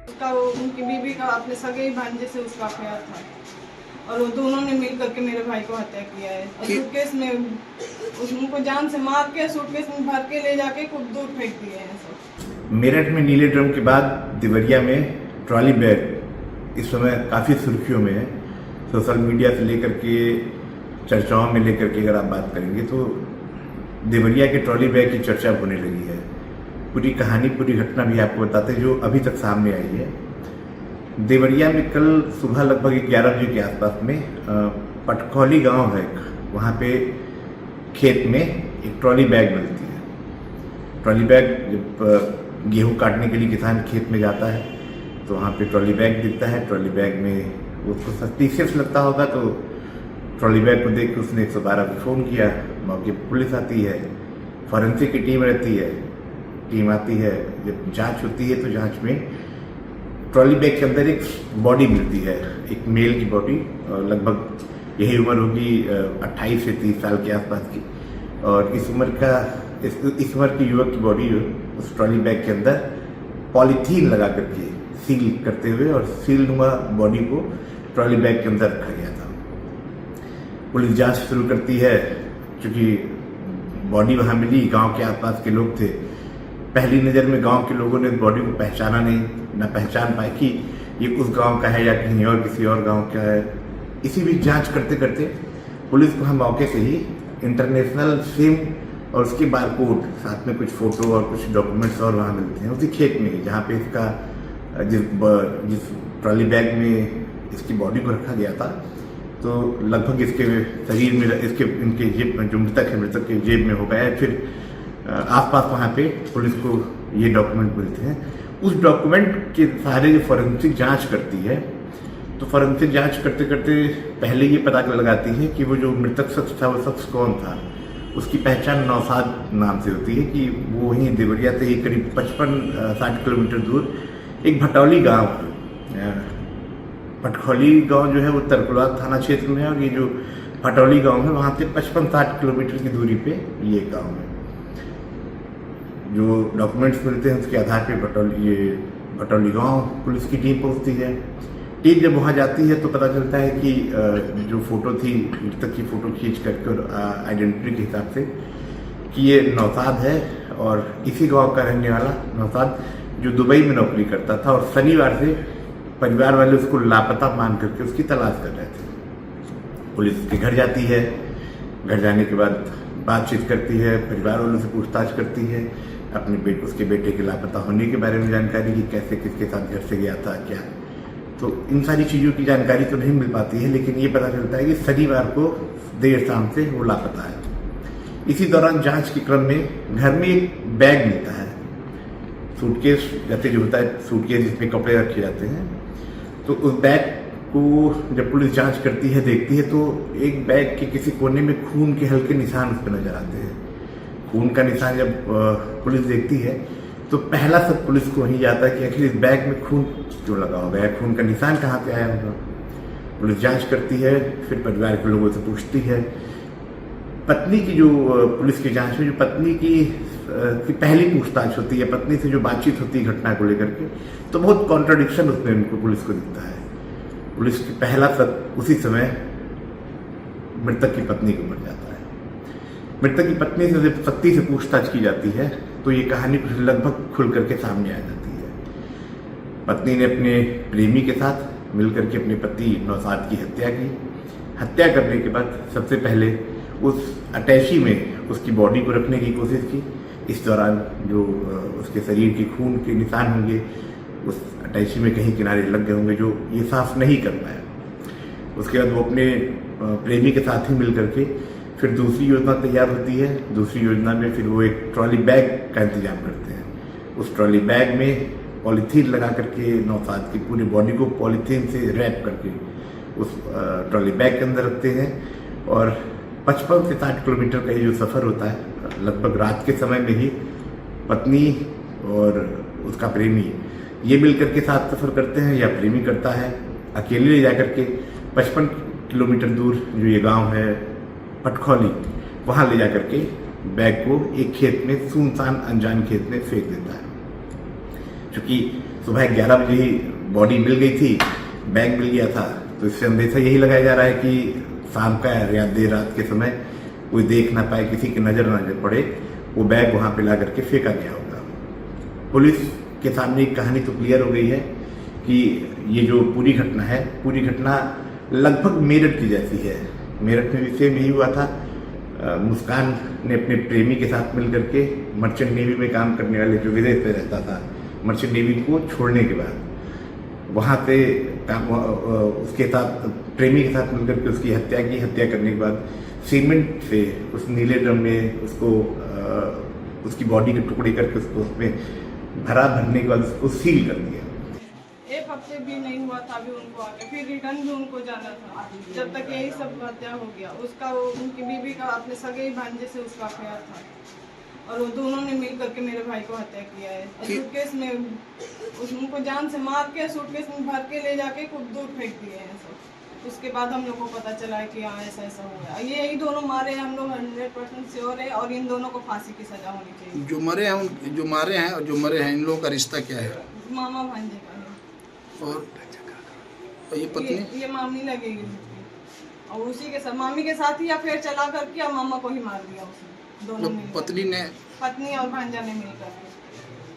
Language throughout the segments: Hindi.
उसका उनकी बीवी का अपने सगे भांजे से उसका अफेयर था और वो दोनों ने मिल करके मेरे भाई को हत्या किया है। और सूटकेस में उनको जान से मार के सूटकेस में भर के ले जाके खूब दूर फेंक दिए हैं सब। मेरठ में नीले ड्रम के बाद देवरिया में ट्रॉली बैग इस समय काफ़ी सुर्खियों में है। सोशल मीडिया से लेकर के चर्चाओं में लेकर के अगर आप बात करेंगे तो देवरिया के ट्रॉली बैग की चर्चा होने लगी है। पूरी कहानी, पूरी घटना भी आपको बताते जो अभी तक सामने आई है। देवरिया में कल सुबह लगभग 11 बजे के आसपास में पटखौली गांव है, वहाँ पे खेत में एक ट्रॉली बैग मिलती है। ट्रॉली बैग जब गेहूं काटने के लिए किसान खेत में जाता है तो वहाँ पे ट्रॉली बैग दिखता है। ट्रॉली बैग में उसको सस्पिशियस लगता होगा तो ट्रॉली बैग को देख के उसने 112 को फ़ोन किया। मौके पर पुलिस आती है, फॉरेंसिक की टीम रहती है, टीम आती है। जब जांच होती है तो जांच में ट्रॉली बैग के अंदर एक बॉडी मिलती है, एक मेल की बॉडी, लगभग यही उम्र होगी 28 से 30 साल के आसपास की। और इस उम्र की युवक की बॉडी उस ट्रॉली बैग के अंदर पॉलीथीन लगा करके सील करते हुए और सीलनुमा बॉडी को ट्रॉली बैग के अंदर रखा गया था। पुलिस जांच शुरू करती है। चूंकि बॉडी वहां मिली, गांव के आसपास के लोग थे, पहली नज़र में गांव के लोगों ने बॉडी को पहचाना नहीं, न पहचान पाए कि ये उस गांव का है या कहीं और किसी और गांव का है। इसी बीच जांच करते करते पुलिस को हम मौके से ही इंटरनेशनल सिम और उसके बारकोड, साथ में कुछ फोटो और कुछ डॉक्यूमेंट्स और वहाँ मिलते हैं उसी खेत में ही जहाँ पे इसका जिस ट्रॉली बैग में इसकी बॉडी को रखा गया था। तो लगभग इसके शरीर में इनके जेब में, जो मृतक है, मृतक के जेब में हो गया है। फिर आसपास वहाँ पे पुलिस को ये डॉक्यूमेंट मिलते हैं। उस डॉक्यूमेंट के सारे जो फॉरेंसिक जांच करती है, तो फॉरेंसिक जांच करते करते पहले ये पता लगाती है कि वो जो मृतक शख्स था वो शख्स कौन था। उसकी पहचान नौसाद नाम से होती है कि वो वहीं देवरिया से ही करीब 55-60 किलोमीटर दूर एक भटौली गांव, पटखौली गांव जो है वो तरकुलवा थाना क्षेत्र में है और ये जो भटौली गांव है वहाँ से 55-60 किलोमीटर की दूरी पे ये गांव है। जो डॉक्यूमेंट्स मिलते हैं उसके आधार पे भटौली गांव पुलिस की टीम पहुंचती है। टीम जब वहां जाती है तो पता चलता है कि जो फोटो थी, मृतक की फोटो खींच करके और आइडेंटिटी के हिसाब से कि ये नौसाद है और इसी गांव का रहने वाला नौसाद जो दुबई में नौकरी करता था। और शनिवार से परिवार वाले उसको लापता मान करके उसकी तलाश कर रहे थे। पुलिस के घर जाती है। घर जाने के बाद बातचीत करती है, परिवार वालों से पूछताछ करती है, उसके बेटे के लापता होने के बारे में जानकारी की, कैसे किसके साथ घर से गया था, क्या। तो इन सारी चीज़ों की जानकारी तो नहीं मिल पाती है, लेकिन ये पता चलता है कि शनिवार को देर शाम से वो लापता है। इसी दौरान जांच के क्रम में घर में एक बैग मिलता है, सूटकेस जैसे जो होता है, सूटकेस जिसमें कपड़े रखे जाते हैं। तो उस बैग को जब पुलिस जांच करती है, देखती है, तो एक बैग के किसी कोने में खून के हल्के निशान उस पर नजर आते हैं। खून का निशान जब पुलिस देखती है तो पहला सब पुलिस को वहीं जाता है कि आखिर इस बैग में खून क्यों लगा होगा, खून का निशान कहाँ पे आया होगा। पुलिस जांच करती है, फिर परिवार के लोगों से पूछती है। पत्नी की जो पुलिस की जांच में जो पत्नी की पहली पूछताछ होती है, पत्नी से जो बातचीत होती है घटना को लेकर के, तो बहुत कॉन्ट्राडिक्शन उसमें उनको पुलिस को दिखता है। पुलिस की पहला शक उसी समय मृतक की पत्नी को मिल जाता है। मृतक की पत्नी से जब पति से पूछताछ की जाती है तो ये कहानी लगभग खुल करके सामने आ जाती है। पत्नी ने अपने प्रेमी के साथ मिलकर के अपने पति नौसाद की हत्या की। हत्या करने के बाद सबसे पहले उस अटैची में उसकी बॉडी को रखने की कोशिश की। इस दौरान जो उसके शरीर के खून के निशान होंगे उस अटैची में कहीं किनारे लग गए होंगे, जो ये साफ नहीं कर पाया। उसके बाद वो अपने प्रेमी के साथ ही मिल करके फिर दूसरी योजना तैयार होती है। दूसरी योजना में फिर वो एक ट्रॉली बैग का इंतजाम करते हैं। उस ट्रॉली बैग में पॉलीथीन लगा करके नौसाद की पूरी बॉडी को पॉलीथीन से रैप करके उस ट्रॉली बैग के अंदर रखते हैं। और 55 से 60 किलोमीटर का ये जो सफ़र होता है, लगभग रात के समय में ही पत्नी और उसका प्रेमी ये मिलकर के साथ सफ़र करते हैं, या प्रेमी करता है अकेले ले जाकर के 55 किलोमीटर दूर जो ये गांव है पटखौली, वहाँ ले जाकर के बैग को एक खेत में, सुनसान अनजान खेत में फेंक देता है। क्योंकि सुबह 11 बजे ही बॉडी मिल गई थी, बैग मिल गया था। तो इससे अंदेशा यही लगाया जा रहा है कि शाम का या देर रात के समय कोई देख ना पाए, किसी की नज़र ना पड़े, वो बैग वहाँ पे ला करके फेंका गया होगा। पुलिस के सामने एक कहानी तो क्लियर हो गई है कि ये जो पूरी घटना है, पूरी घटना लगभग मेरठ की जैसी है। मेरठ में भी सेम यही हुआ था। मुस्कान ने अपने प्रेमी के साथ मिल करके मर्चेंट नेवी में काम करने वाले जो विदेश में रहता था, मर्चेंट नेवी को छोड़ने के बाद वहाँ से उसके साथ प्रेमी के साथ मिलकर के उसकी हत्या की। हत्या करने के बाद सीमेंट से उस नीले ड्रम में उसको उसकी बॉडी के टुकड़े करके उसको उसमें भरने के बाद उसको सील कर दिया। एक हफ्ते भी नहीं हुआ था अभी उनको आके, फिर रिटर्न भी उनको जाना था। जब तक यही सब हत्या हो गया, उसका उनकी बीवी का अपने सगे भांजे से उसका अफेयर था, और वो दोनों ने मिल करके मेरे भाई को हत्या किया है। सूटकेस में उनको जान से मार के सूटकेस में भर के ले जाके खूब दूर फेंक दिए हैं सब। उसके बाद हम लोग को पता चला है कि हाँ ऐसा ऐसा हुआ है। यही दोनों मारे हैं, हम लोग 100% श्योर है, और इन दोनों को फांसी की सजा होनी चाहिए। जो मरे हैं, जो मारे हैं और जो मरे हैं, इन लोगों का रिश्ता क्या है? मामा भांजे का है। और ये पत्नी ये मामी लगेगी उसकी, और उसी के साथ मामी के साथ ही अफेयर चला करके और मामा को ही मार दिया उसने। दोनों मिल पत्नी और भांजा ने मिलकर।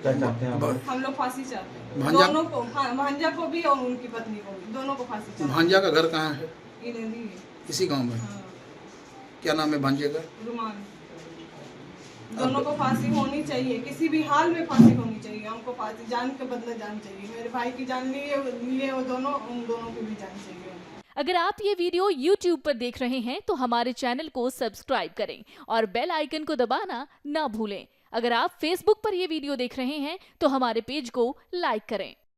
क्या चाहते हैं आप? हम लोग फांसी चाहते हैं भांजा दोनों को, हाँ, भांजा को भी और उनकी पत्नी को भी, दोनों को फांसी चाहते हैं। भांजा का घर कहाँ है? इन्हें इसी गांव में। हाँ, क्या नाम है भांजे का? रुमान। दोनों को फांसी होनी चाहिए, किसी भी हाल में फांसी होनी चाहिए। हमको फांसी, जान के बदले जान चाहिए। मेरे भाई की जान लिए वो दोनों, उन दोनों की भी जान चाहिए। अगर आप ये वीडियो YouTube पर देख रहे हैं तो हमारे चैनल को सब्सक्राइब करें और बेल आइकन को दबाना ना भूलें। अगर आप Facebook पर ये वीडियो देख रहे हैं तो हमारे पेज को लाइक करें।